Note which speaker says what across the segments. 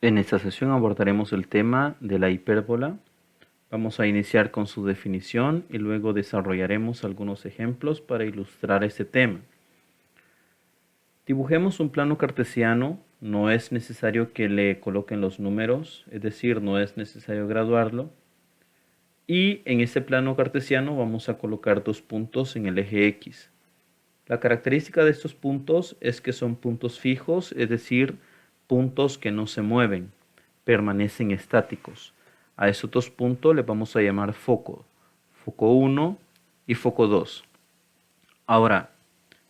Speaker 1: En esta sesión abordaremos el tema de la hipérbola. Vamos a iniciar con su definición y luego desarrollaremos algunos ejemplos para ilustrar este tema. Dibujemos un plano cartesiano. No es necesario que le coloquen los números, es decir, no es necesario graduarlo. Y en este plano cartesiano vamos a colocar dos puntos en el eje X. La característica de estos puntos es que son puntos fijos, es decir, puntos que no se mueven, permanecen estáticos. A esos dos puntos les vamos a llamar foco, foco 1 y foco 2. Ahora,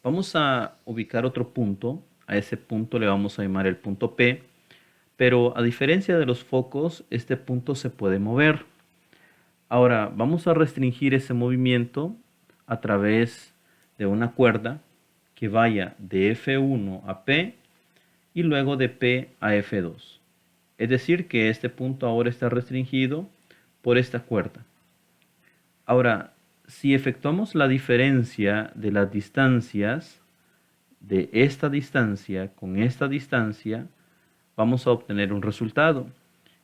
Speaker 1: vamos a ubicar otro punto, a ese punto le vamos a llamar el punto P, pero a diferencia de los focos, este punto se puede mover. Ahora, vamos a restringir ese movimiento a través de una cuerda que vaya de F1 a P y luego de P a F2. Es decir, que este punto ahora está restringido por esta cuerda. Ahora, si efectuamos la diferencia de las distancias de esta distancia con esta distancia, vamos a obtener un resultado.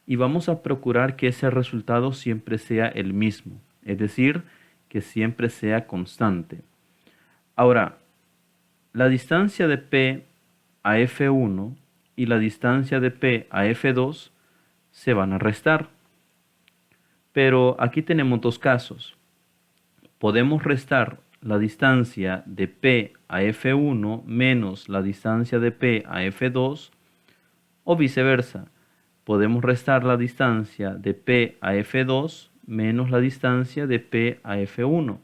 Speaker 1: Y vamos a procurar que ese resultado siempre sea el mismo, es decir, que siempre sea constante. Ahora, la distancia de P a F1 y la distancia de P a F2 se van a restar. Pero aquí tenemos dos casos. Podemos restar la distancia de P a F1 menos la distancia de P a F2 o viceversa. Podemos restar la distancia de P a F2 menos la distancia de P a F1.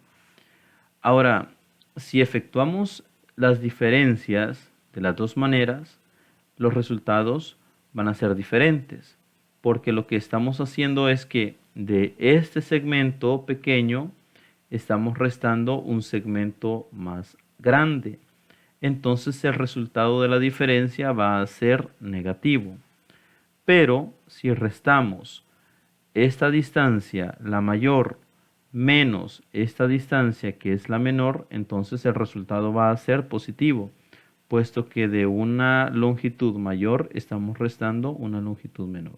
Speaker 1: Ahora, si efectuamos las diferencias de las dos maneras, los resultados van a ser diferentes, porque lo que estamos haciendo es que de este segmento pequeño estamos restando un segmento más grande. Entonces el resultado de la diferencia va a ser negativo. Pero si restamos esta distancia, la mayor, menos esta distancia que es la menor, entonces el resultado va a ser positivo, puesto que de una longitud mayor estamos restando una longitud menor.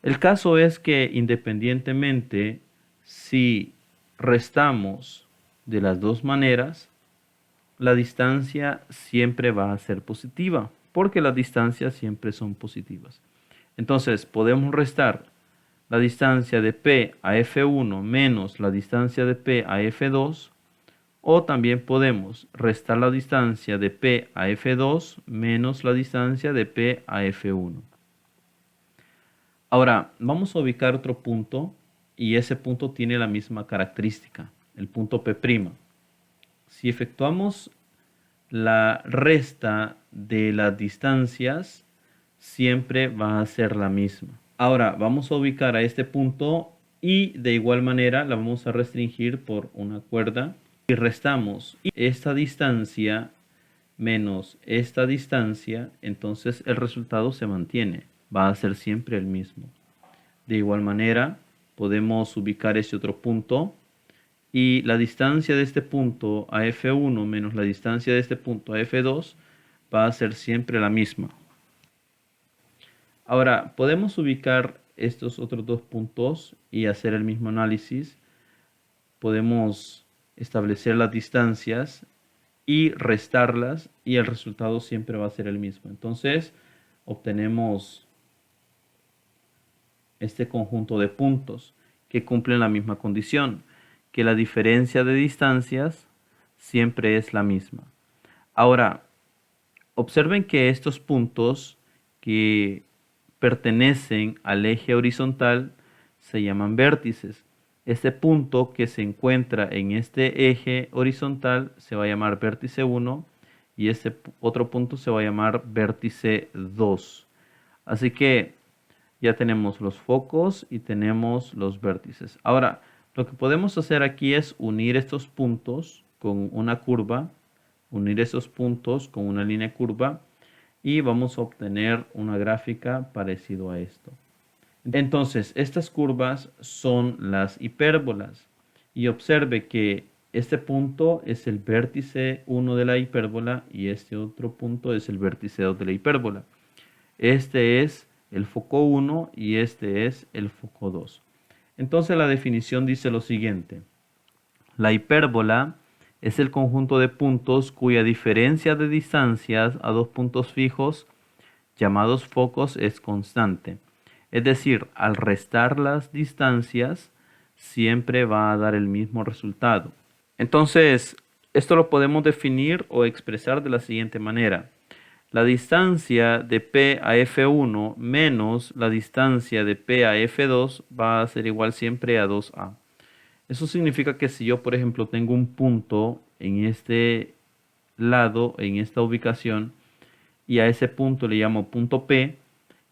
Speaker 1: El caso es que independientemente si restamos de las dos maneras, la distancia siempre va a ser positiva, porque las distancias siempre son positivas. Entonces podemos restar la distancia de P a F1 menos la distancia de P a F2, o también podemos restar la distancia de P a F2 menos la distancia de P a F1. Ahora vamos a ubicar otro punto y ese punto tiene la misma característica, el punto P'. Si efectuamos la resta de las distancias, siempre va a ser la misma. Ahora vamos a ubicar a este punto y de igual manera la vamos a restringir por una cuerda. Si restamos esta distancia menos esta distancia, entonces el resultado se mantiene, va a ser siempre el mismo. De igual manera podemos ubicar este otro punto y la distancia de este punto a F1 menos la distancia de este punto a F2 va a ser siempre la misma. Ahora, podemos ubicar estos otros dos puntos y hacer el mismo análisis. Podemos establecer las distancias y restarlas y el resultado siempre va a ser el mismo. Entonces, obtenemos este conjunto de puntos que cumplen la misma condición, que la diferencia de distancias siempre es la misma. Ahora, observen que estos puntos que pertenecen al eje horizontal se llaman vértices. Este punto que se encuentra en este eje horizontal se va a llamar vértice 1 y este otro punto se va a llamar vértice 2. Así que ya tenemos los focos y tenemos los vértices. Ahora, lo que podemos hacer aquí es unir estos puntos con una curva, unir esos puntos con una línea curva y vamos a obtener una gráfica parecido a esto. Entonces, estas curvas son las hipérbolas y observe que este punto es el vértice 1 de la hipérbola y este otro punto es el vértice 2 de la hipérbola. Este es el foco 1 y este es el foco 2. Entonces la definición dice lo siguiente. La hipérbola es el conjunto de puntos cuya diferencia de distancias a dos puntos fijos llamados focos es constante. Es decir, al restar las distancias siempre va a dar el mismo resultado. Entonces, esto lo podemos definir o expresar de la siguiente manera. La distancia de P a F1 menos la distancia de P a F2 va a ser igual siempre a 2A. Eso significa que si yo, por ejemplo, tengo un punto en este lado, en esta ubicación, y a ese punto le llamo punto P,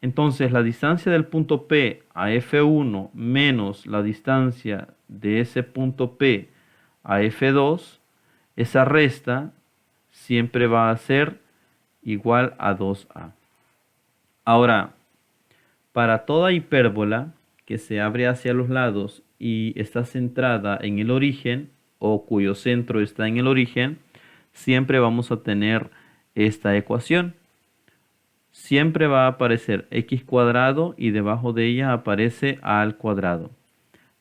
Speaker 1: entonces la distancia del punto P a F1 menos la distancia de ese punto P a F2, esa resta siempre va a ser igual a 2A. Ahora, para toda hipérbola que se abre hacia los lados y está centrada en el origen o cuyo centro está en el origen, siempre vamos a tener esta ecuación. Siempre va a aparecer x cuadrado y debajo de ella aparece a al cuadrado.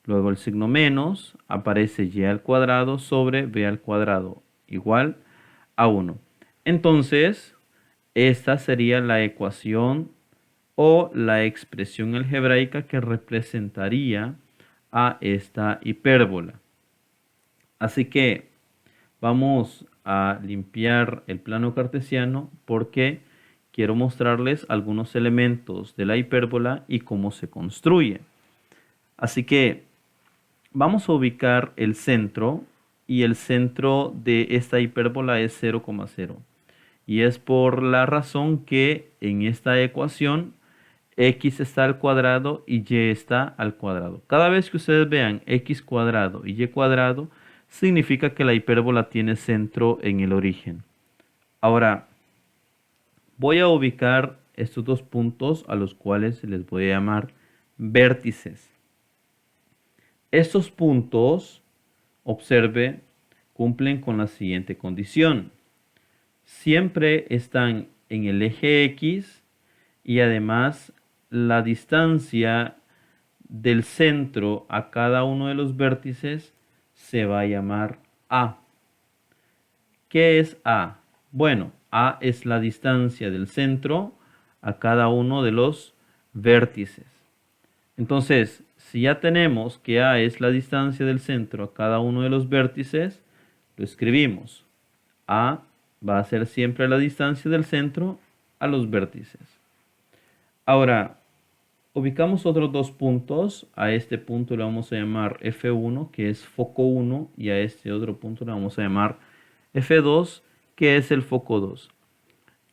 Speaker 1: Luego el signo menos aparece y al cuadrado sobre b al cuadrado igual a 1. Entonces, esta sería la ecuación o la expresión algebraica que representaría a esta hipérbola. Así que vamos a limpiar el plano cartesiano porque quiero mostrarles algunos elementos de la hipérbola y cómo se construye. Así que vamos a ubicar el centro y el centro de esta hipérbola es 0,0. Y es por la razón que en esta ecuación x está al cuadrado y y está al cuadrado. Cada vez que ustedes vean x cuadrado y y cuadrado, significa que la hipérbola tiene centro en el origen. Ahora, voy a ubicar estos dos puntos a los cuales les voy a llamar vértices. Estos puntos, observe, cumplen con la siguiente condición. Siempre están en el eje X y además la distancia del centro a cada uno de los vértices se va a llamar A. ¿Qué es A? Bueno, A es la distancia del centro a cada uno de los vértices. Entonces, si ya tenemos que A es la distancia del centro a cada uno de los vértices, lo escribimos. A va a ser siempre la distancia del centro a los vértices. Ahora, ubicamos otros dos puntos. A este punto le vamos a llamar F1, que es foco 1, y a este otro punto le vamos a llamar F2, que es el foco 2.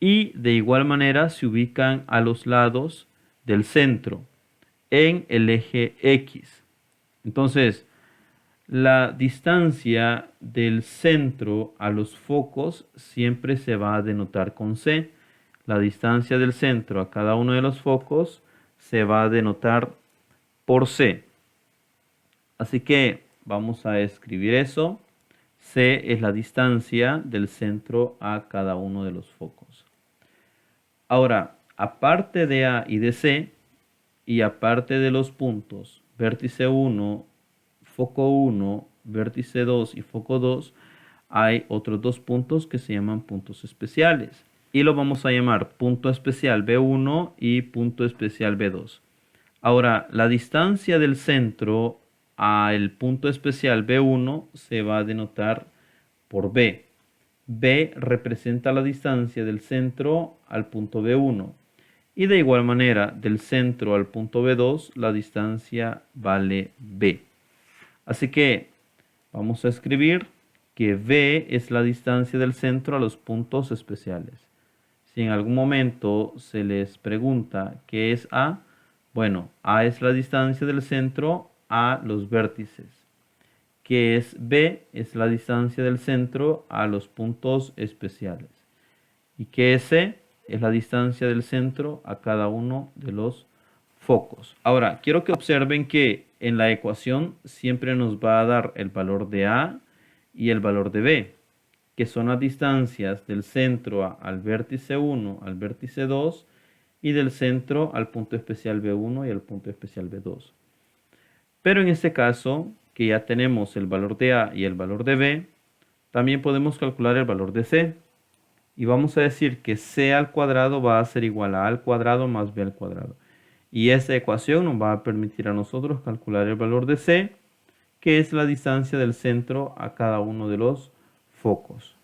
Speaker 1: Y de igual manera se ubican a los lados del centro en el eje X. Entonces, la distancia del centro a los focos siempre se va a denotar con C. La distancia del centro a cada uno de los focos se va a denotar por C. Así que vamos a escribir eso. C es la distancia del centro a cada uno de los focos. Ahora, aparte de A y de C, y aparte de los puntos vértice 1, foco 1, vértice 2 y foco 2, hay otros dos puntos que se llaman puntos especiales. Y lo vamos a llamar punto especial B1 y punto especial B2. Ahora, la distancia del centro al punto especial B1 se va a denotar por B. B representa la distancia del centro al punto B1. Y de igual manera, del centro al punto B2, la distancia vale B. Así que vamos a escribir que B es la distancia del centro a los puntos especiales. Si en algún momento se les pregunta qué es A, bueno, A es la distancia del centro a los vértices. ¿Qué es B? Es la distancia del centro a los puntos especiales. ¿Y qué es C? Es la distancia del centro a cada uno de los focos. Ahora, quiero que observen que en la ecuación siempre nos va a dar el valor de A y el valor de B, que son las distancias del centro al vértice 1 al vértice 2 y del centro al punto especial B1 y al punto especial B2. Pero en este caso, que ya tenemos el valor de A y el valor de B, también podemos calcular el valor de C. Y vamos a decir que C al cuadrado va a ser igual a al cuadrado más B al cuadrado. Y esta ecuación nos va a permitir a nosotros calcular el valor de C, que es la distancia del centro a cada uno de los focos.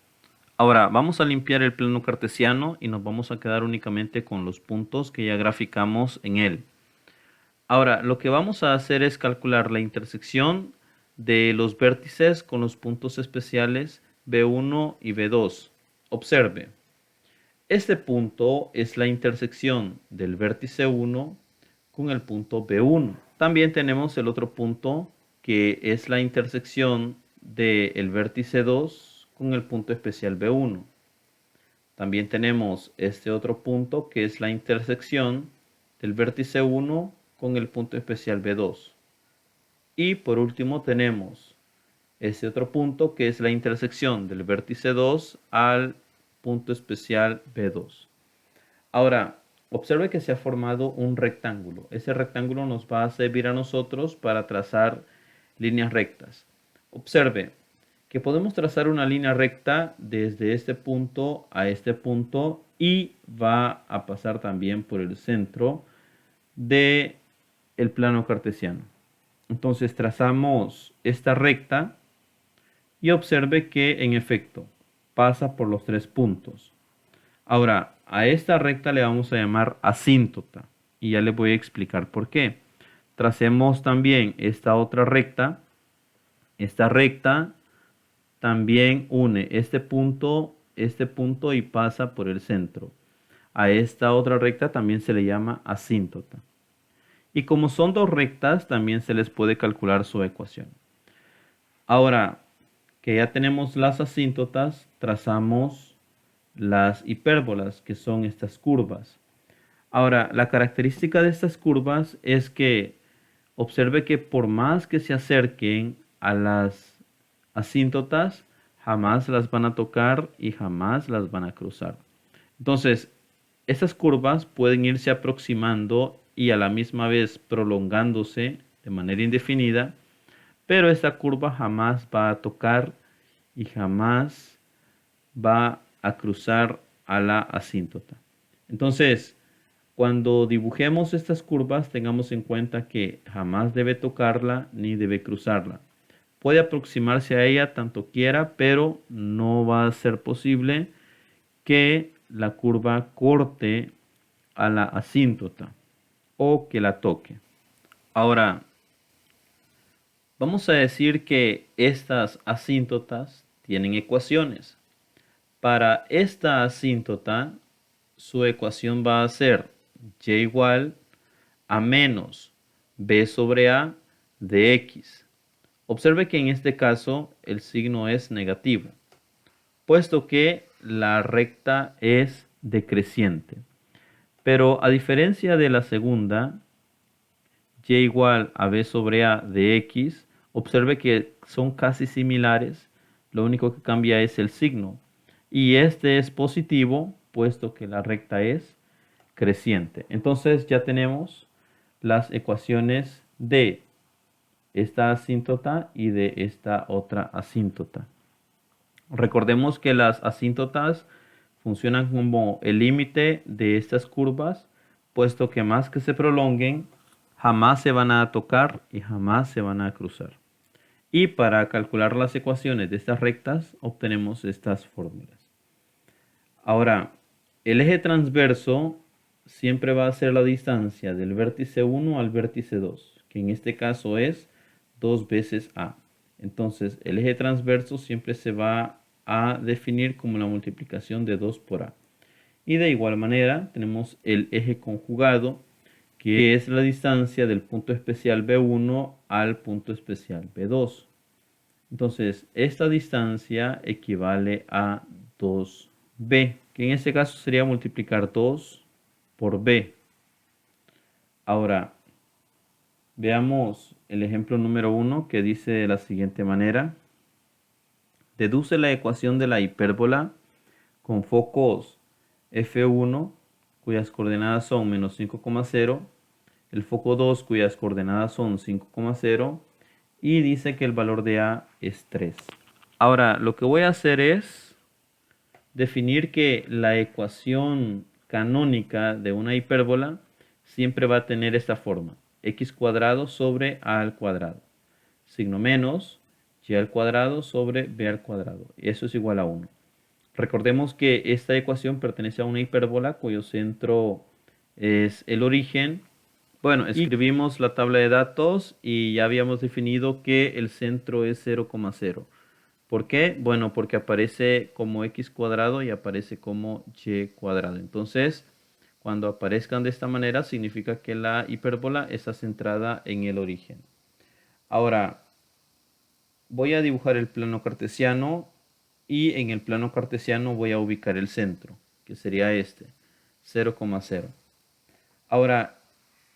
Speaker 1: Ahora vamos a limpiar el plano cartesiano y nos vamos a quedar únicamente con los puntos que ya graficamos en él. Ahora lo que vamos a hacer es calcular la intersección de los vértices con los puntos especiales B1 y B2. Observe, este punto es la intersección del vértice 1 con el punto B1. También tenemos el otro punto que es la intersección del vértice 2 con el punto especial B1. También tenemos este otro punto que es la intersección del vértice 1 con el punto especial B2. Y por último tenemos este otro punto que es la intersección del vértice 2 al punto especial B2. Ahora, observe que se ha formado un rectángulo. Ese rectángulo nos va a servir a nosotros para trazar líneas rectas. Observe que podemos trazar una línea recta desde este punto a este punto y va a pasar también por el centro del plano cartesiano. Entonces trazamos esta recta y observe que en efecto pasa por los 3 puntos. Ahora, a esta recta le vamos a llamar asíntota y ya les voy a explicar por qué. Tracemos también esta otra recta. Esta recta también une este punto y pasa por el centro. A esta otra recta también se le llama asíntota. Y como son dos rectas, también se les puede calcular su ecuación. Ahora que ya tenemos las asíntotas, trazamos las hipérbolas, que son estas curvas. Ahora, la característica de estas curvas es que observe que por más que se acerquen a las asíntotas, jamás las van a tocar y jamás las van a cruzar. Entonces, estas curvas pueden irse aproximando y a la misma vez prolongándose de manera indefinida, pero esta curva jamás va a tocar y jamás va a cruzar a la asíntota. Entonces, cuando dibujemos estas curvas, tengamos en cuenta que jamás debe tocarla ni debe cruzarla. Puede aproximarse a ella tanto quiera, pero no va a ser posible que la curva corte a la asíntota o que la toque. Ahora, vamos a decir que estas asíntotas tienen ecuaciones. Para esta asíntota, su ecuación va a ser y igual a menos b sobre a de x. Observe que en este caso el signo es negativo, puesto que la recta es decreciente. Pero a diferencia de la segunda, y igual a b sobre a de x, observe que son casi similares, lo único que cambia es el signo. Y este es positivo, puesto que la recta es creciente. Entonces ya tenemos las ecuaciones de esta asíntota y de esta otra asíntota. Recordemos que las asíntotas funcionan como el límite de estas curvas, puesto que más que se prolonguen, jamás se van a tocar y jamás se van a cruzar. Y para calcular las ecuaciones de estas rectas, obtenemos estas fórmulas. Ahora, el eje transverso siempre va a ser la distancia del vértice 1 al vértice 2, que en este caso es 2 veces A. Entonces, el eje transverso siempre se va a definir como la multiplicación de 2 por A. Y de igual manera, tenemos el eje conjugado, que es la distancia del punto especial B1 al punto especial B2. Entonces, esta distancia equivale a 2B, que en este caso sería multiplicar 2 por B. Ahora, veamos el ejemplo número 1 que dice de la siguiente manera. Deduce la ecuación de la hipérbola con focos F1 cuyas coordenadas son menos 5,0, el foco 2 cuyas coordenadas son 5,0 y dice que el valor de A es 3. Ahora, lo que voy a hacer es definir que la ecuación canónica de una hipérbola siempre va a tener esta forma: x cuadrado sobre a al cuadrado, signo menos y al cuadrado sobre b al cuadrado. Y eso es igual a 1. Recordemos que esta ecuación pertenece a una hipérbola cuyo centro es el origen. Bueno, escribimos la tabla de datos y ya habíamos definido que el centro es 0,0. ¿Por qué? Bueno, porque aparece como x cuadrado y aparece como y cuadrado. Entonces, cuando aparezcan de esta manera, significa que la hipérbola está centrada en el origen. Ahora, voy a dibujar el plano cartesiano y en el plano cartesiano voy a ubicar el centro, que sería este, 0,0. Ahora,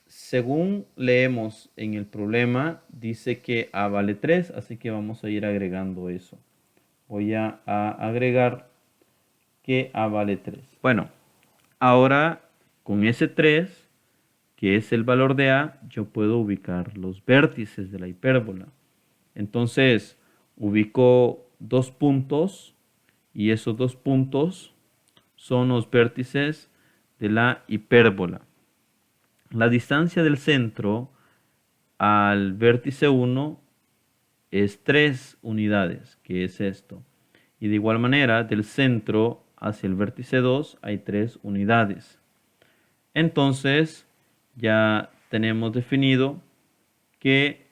Speaker 1: según leemos en el problema, dice que A vale 3, así que vamos a ir agregando eso. Voy a agregar que A vale 3. Bueno, ahora con ese 3, que es el valor de A, yo puedo ubicar los vértices de la hipérbola. Entonces, ubico 2 puntos y esos 2 puntos son los vértices de la hipérbola. La distancia del centro al vértice 1 es 3 unidades, que es esto. Y de igual manera, del centro hacia el vértice 2 hay 3 unidades. Entonces, ya tenemos definido que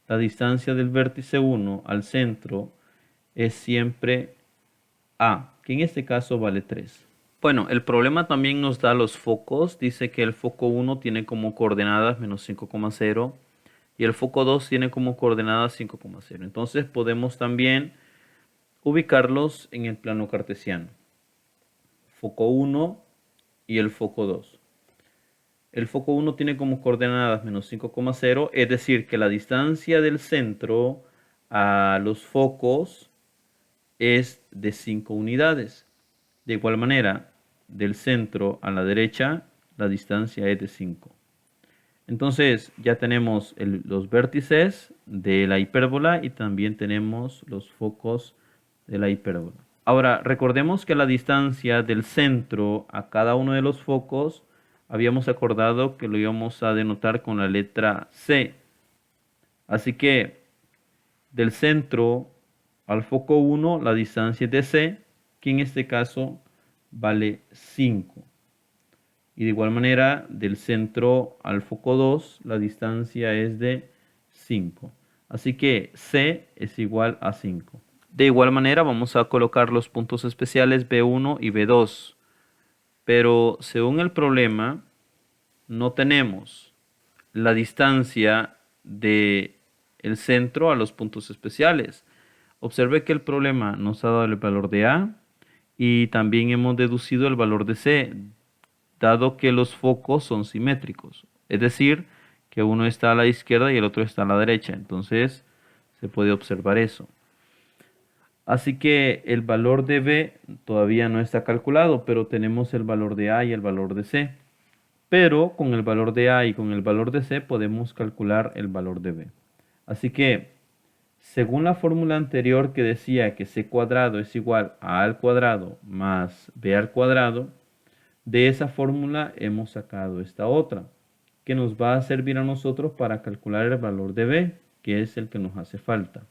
Speaker 1: la distancia del vértice 1 al centro es siempre A, que en este caso vale 3. Bueno, el problema también nos da los focos. Dice que el foco 1 tiene como coordenadas menos 5,0 y el foco 2 tiene como coordenadas 5,0. Entonces podemos también ubicarlos en el plano cartesiano. Foco 1 y el foco 2. El foco 1 tiene como coordenadas menos 5,0, es decir, que la distancia del centro a los focos es de 5 unidades. De igual manera, del centro a la derecha, la distancia es de 5. Entonces, ya tenemos los vértices de la hipérbola y también tenemos los focos de la hipérbola. Ahora, recordemos que la distancia del centro a cada uno de los focos habíamos acordado que lo íbamos a denotar con la letra C. Así que del centro al foco 1 la distancia es de C, que en este caso vale 5. Y de igual manera, del centro al foco 2 la distancia es de 5. Así que C es igual a 5. De igual manera vamos a colocar los puntos especiales B1 y B2. Pero según el problema, no tenemos la distancia del centro a los puntos especiales. Observe que el problema nos ha dado el valor de A y también hemos deducido el valor de C, dado que los focos son simétricos. Es decir, que uno está a la izquierda y el otro está a la derecha. Entonces, se puede observar eso. Así que el valor de B todavía no está calculado, pero tenemos el valor de A y el valor de C. Pero con el valor de A y con el valor de C podemos calcular el valor de B. Así que, según la fórmula anterior que decía que C cuadrado es igual a A al cuadrado más B al cuadrado, de esa fórmula hemos sacado esta otra, que nos va a servir a nosotros para calcular el valor de B, que es el que nos hace falta.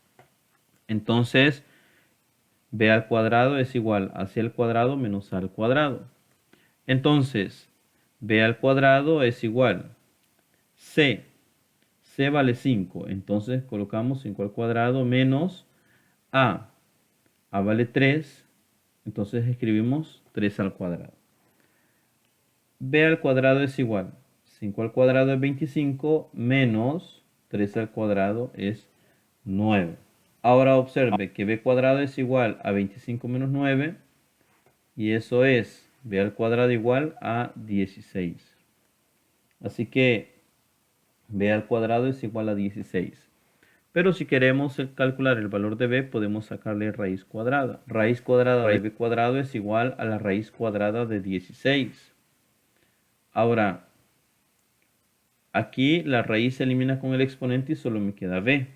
Speaker 1: Entonces, B al cuadrado es igual a C al cuadrado menos A al cuadrado. Entonces, B al cuadrado es igual C. C vale 5. Entonces colocamos 5 al cuadrado menos A. A vale 3. Entonces escribimos 3 al cuadrado. B al cuadrado es igual. 5 al cuadrado es 25 menos 3 al cuadrado es 9. Ahora observe que B cuadrado es igual a 25 menos 9 y eso es B al cuadrado igual a 16. Así que B al cuadrado es igual a 16. Pero si queremos calcular el valor de B, podemos sacarle raíz cuadrada. Raíz cuadrada de B cuadrado es igual a la raíz cuadrada de 16. Ahora, aquí la raíz se elimina con el exponente y solo me queda b.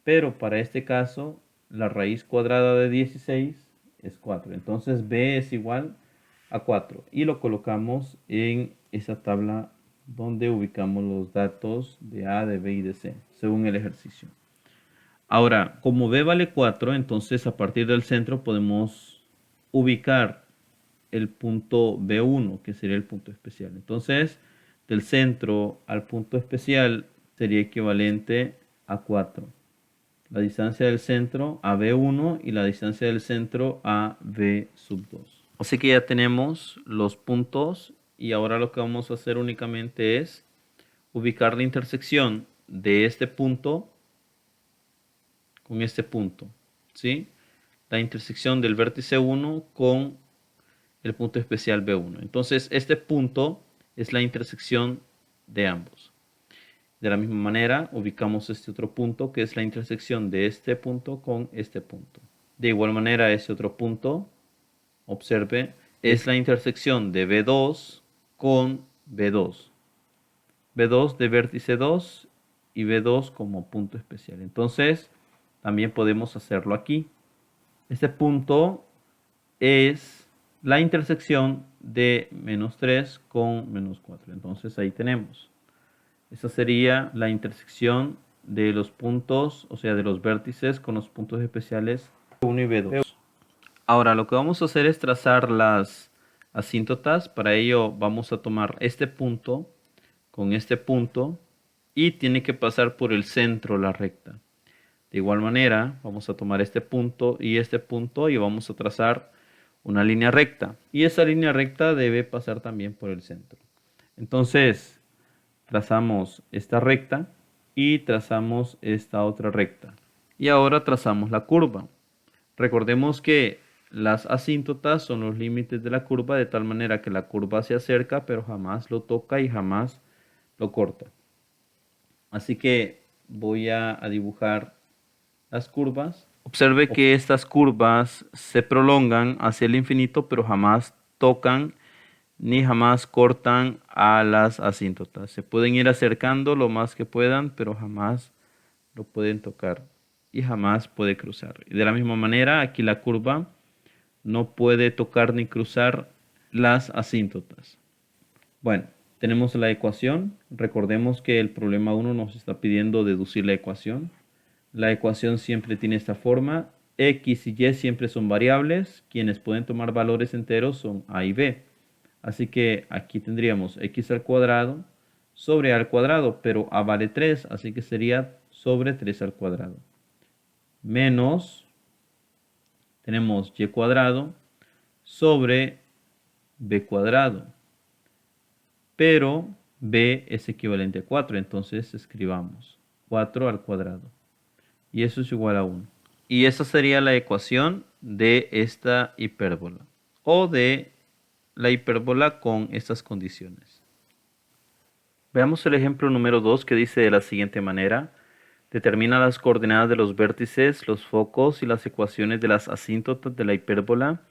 Speaker 1: Pero para este caso, la raíz cuadrada de 16 es 4. Entonces b es igual a 4. Y lo colocamos en esa tabla donde ubicamos los datos de A, de B y de C, según el ejercicio. Ahora, como b vale 4, entonces a partir del centro podemos ubicar el punto B1, que sería el punto especial. Entonces, del centro al punto especial sería equivalente a 4. La distancia del centro a B1 y la distancia del centro a B sub 2. Así que ya tenemos los puntos y ahora lo que vamos a hacer únicamente es ubicar la intersección de este punto con este punto, ¿sí? La intersección del vértice 1 con el punto especial B1. Entonces, este punto es la intersección de ambos. De la misma manera, ubicamos este otro punto, que es la intersección de este punto con este punto. De igual manera, este otro punto, observe, es la intersección de B2 con B2. B2 de vértice 2 y B2 como punto especial. Entonces, también podemos hacerlo aquí. Este punto es la intersección de menos 3 con menos 4. Entonces ahí tenemos. Esa sería la intersección de los puntos, o sea, de los vértices con los puntos especiales B1 y B2. Ahora lo que vamos a hacer es trazar las asíntotas. Para ello vamos a tomar este punto con este punto y tiene que pasar por el centro la recta. De igual manera, vamos a tomar este punto y vamos a trazar una línea recta. Y esa línea recta debe pasar también por el centro. Entonces, trazamos esta recta y trazamos esta otra recta. Y ahora trazamos la curva. Recordemos que las asíntotas son los límites de la curva de tal manera que la curva se acerca pero jamás lo toca y jamás lo corta. Así que voy a dibujar las curvas. Observe que estas curvas se prolongan hacia el infinito, pero jamás tocan ni jamás cortan a las asíntotas. Se pueden ir acercando lo más que puedan, pero jamás lo pueden tocar y jamás puede cruzar. Y de la misma manera, aquí la curva no puede tocar ni cruzar las asíntotas. Bueno, tenemos la ecuación. Recordemos que el problema 1 nos está pidiendo deducir la ecuación. La ecuación siempre tiene esta forma. X y Y siempre son variables. Quienes pueden tomar valores enteros son A y B. Así que aquí tendríamos X al cuadrado sobre A al cuadrado, pero A vale 3, así que sería sobre 3 al cuadrado. Menos, tenemos Y cuadrado sobre B cuadrado. Pero B es equivalente a 4, entonces escribamos 4 al cuadrado. Y eso es igual a 1. Y esa sería la ecuación de esta hipérbola. O de la hipérbola con estas condiciones. Veamos el ejemplo número 2 que dice de la siguiente manera. Determina las coordenadas de los vértices, los focos y las ecuaciones de las asíntotas de la hipérbola.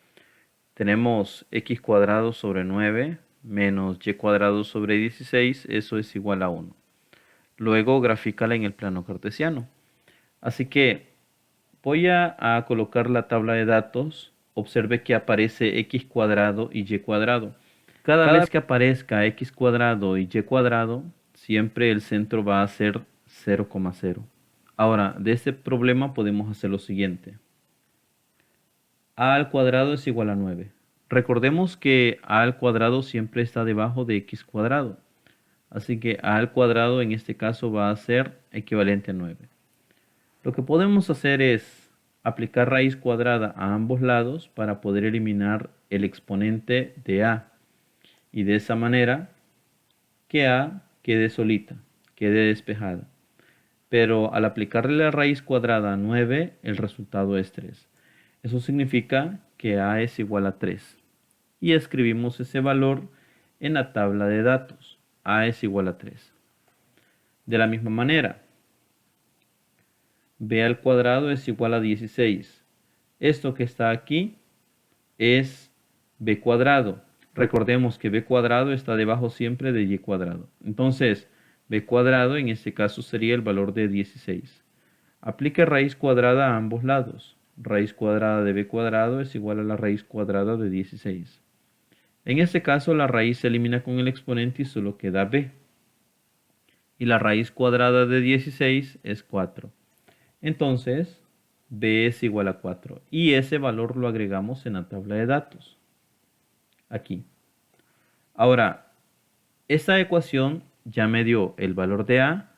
Speaker 1: Tenemos x cuadrado sobre 9 menos y cuadrado sobre 16, eso es igual a 1. Luego grafícala en el plano cartesiano. Así que voy a colocar la tabla de datos. Observe que aparece x cuadrado y y cuadrado. Cada vez que aparezca x cuadrado y y cuadrado, siempre el centro va a ser 0,0. Ahora, de este problema podemos hacer lo siguiente. A al cuadrado es igual a 9. Recordemos que a al cuadrado siempre está debajo de x cuadrado. Así que a al cuadrado en este caso va a ser equivalente a 9. Lo que podemos hacer es aplicar raíz cuadrada a ambos lados para poder eliminar el exponente de a. Y de esa manera que a quede solita, quede despejada. Pero al aplicarle la raíz cuadrada a 9, el resultado es 3. Eso significa que a es igual a 3. Y escribimos ese valor en la tabla de datos. A es igual a 3. De la misma manera, b al cuadrado es igual a 16. Esto que está aquí es b cuadrado. Recordemos que b cuadrado está debajo siempre de y cuadrado. Entonces, b cuadrado en este caso sería el valor de 16. Aplique raíz cuadrada a ambos lados. Raíz cuadrada de b cuadrado es igual a la raíz cuadrada de 16. En este caso, la raíz se elimina con el exponente y solo queda b. Y la raíz cuadrada de 16 es 4. Entonces, b es igual a 4. Y ese valor lo agregamos en la tabla de datos. Aquí. Ahora, esta ecuación ya me dio el valor de a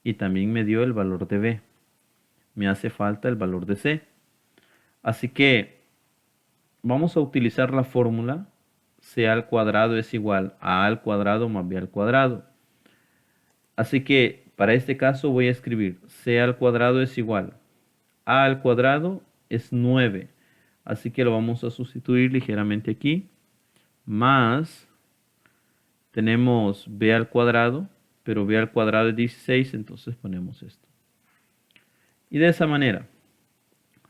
Speaker 1: y también me dio el valor de b. Me hace falta el valor de c. Así que vamos a utilizar la fórmula c al cuadrado es igual a al cuadrado más b al cuadrado. Así que para este caso voy a escribir c al cuadrado es igual a al cuadrado es 9. Así que lo vamos a sustituir ligeramente aquí. Más tenemos b al cuadrado, pero b al cuadrado es 16, entonces ponemos esto. Y de esa manera,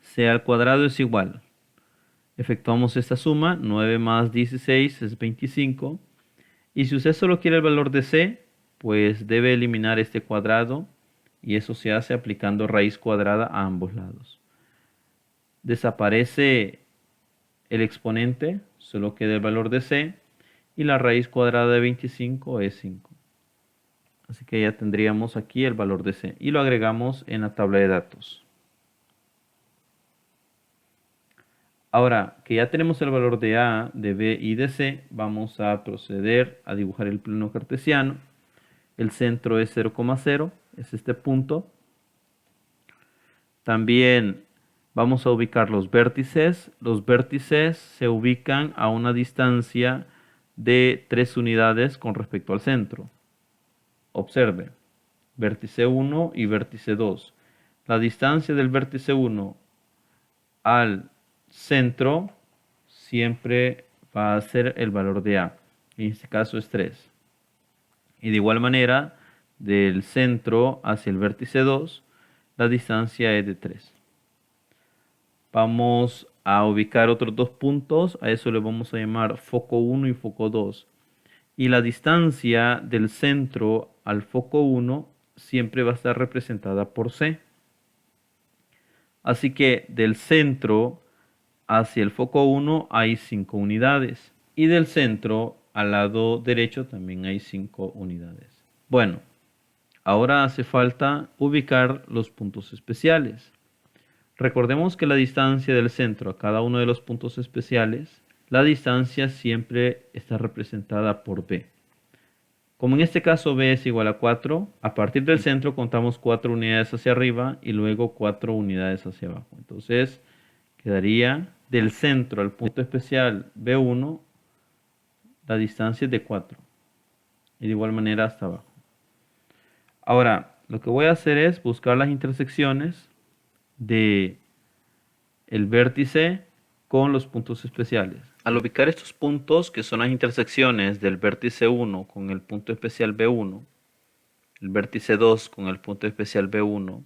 Speaker 1: c al cuadrado es igual. Efectuamos esta suma, 9 más 16 es 25. Y si usted solo quiere el valor de c, pues debe eliminar este cuadrado y eso se hace aplicando raíz cuadrada a ambos lados. Desaparece el exponente, solo queda el valor de c y la raíz cuadrada de 25 es 5. Así que ya tendríamos aquí el valor de c y lo agregamos en la tabla de datos. Ahora que ya tenemos el valor de a, de b y de c, vamos a proceder a dibujar el plano cartesiano. El centro es 0,0, es este punto. También vamos a ubicar los vértices. Los vértices se ubican a una distancia de 3 unidades con respecto al centro. Observe, vértice 1 y vértice 2. La distancia del vértice 1 al centro siempre va a ser el valor de a. En este caso es 3. Y de igual manera, del centro hacia el vértice 2, la distancia es de 3. Vamos a ubicar otros dos puntos. A eso le vamos a llamar foco 1 y foco 2. Y la distancia del centro al foco 1 siempre va a estar representada por c. Así que del centro hacia el foco 1 hay 5 unidades. Y del centro al lado derecho también hay 5 unidades. Bueno, ahora hace falta ubicar los puntos especiales. Recordemos que la distancia del centro a cada uno de los puntos especiales, la distancia siempre está representada por b. Como en este caso b es igual a 4, a partir del centro contamos 4 unidades hacia arriba y luego 4 unidades hacia abajo. Entonces quedaría del centro al punto especial b1, la distancia es de 4. Y de igual manera hasta abajo. Ahora, lo que voy a hacer es buscar las intersecciones de el vértice con los puntos especiales. Al ubicar estos puntos, que son las intersecciones del vértice 1 con el punto especial B1, el vértice 2 con el punto especial B1,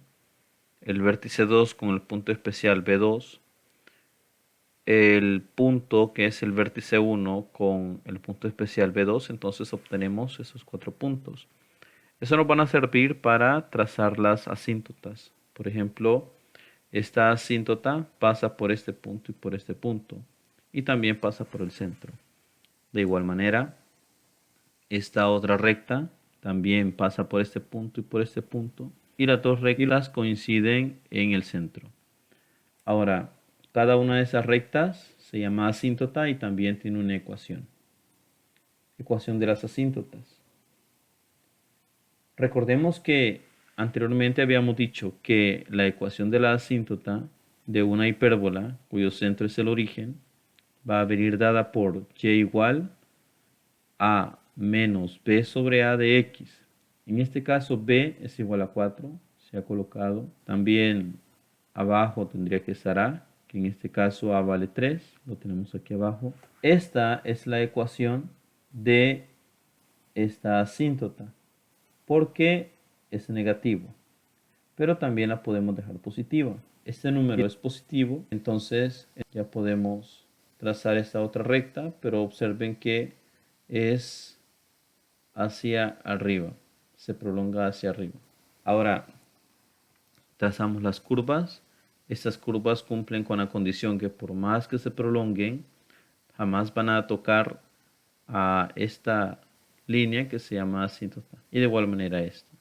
Speaker 1: el vértice 2 con el punto especial B2, el punto que es el vértice 1 con el punto especial B2, entonces obtenemos esos 4 puntos. Eso nos van a servir para trazar las asíntotas. Por ejemplo, esta asíntota pasa por este punto y por este punto. Y también pasa por el centro. De igual manera, esta otra recta también pasa por este punto y por este punto. Y las dos rectas coinciden en el centro. Ahora, cada una de esas rectas se llama asíntota y también tiene una ecuación. Ecuación de las asíntotas. Recordemos que anteriormente habíamos dicho que la ecuación de la asíntota de una hipérbola, cuyo centro es el origen, va a venir dada por y igual a menos b sobre a de x. En este caso b es igual a 4, se ha colocado. También abajo tendría que estar a, que en este caso a vale 3, lo tenemos aquí abajo. Esta es la ecuación de esta asíntota, porque es negativo, pero también la podemos dejar positiva. Este número es positivo, entonces ya podemos trazar esta otra recta, pero observen que es hacia arriba, se prolonga hacia arriba. Ahora trazamos las curvas. Estas curvas cumplen con la condición que por más que se prolonguen, jamás van a tocar a esta línea que se llama asíntota. Y de igual manera esta.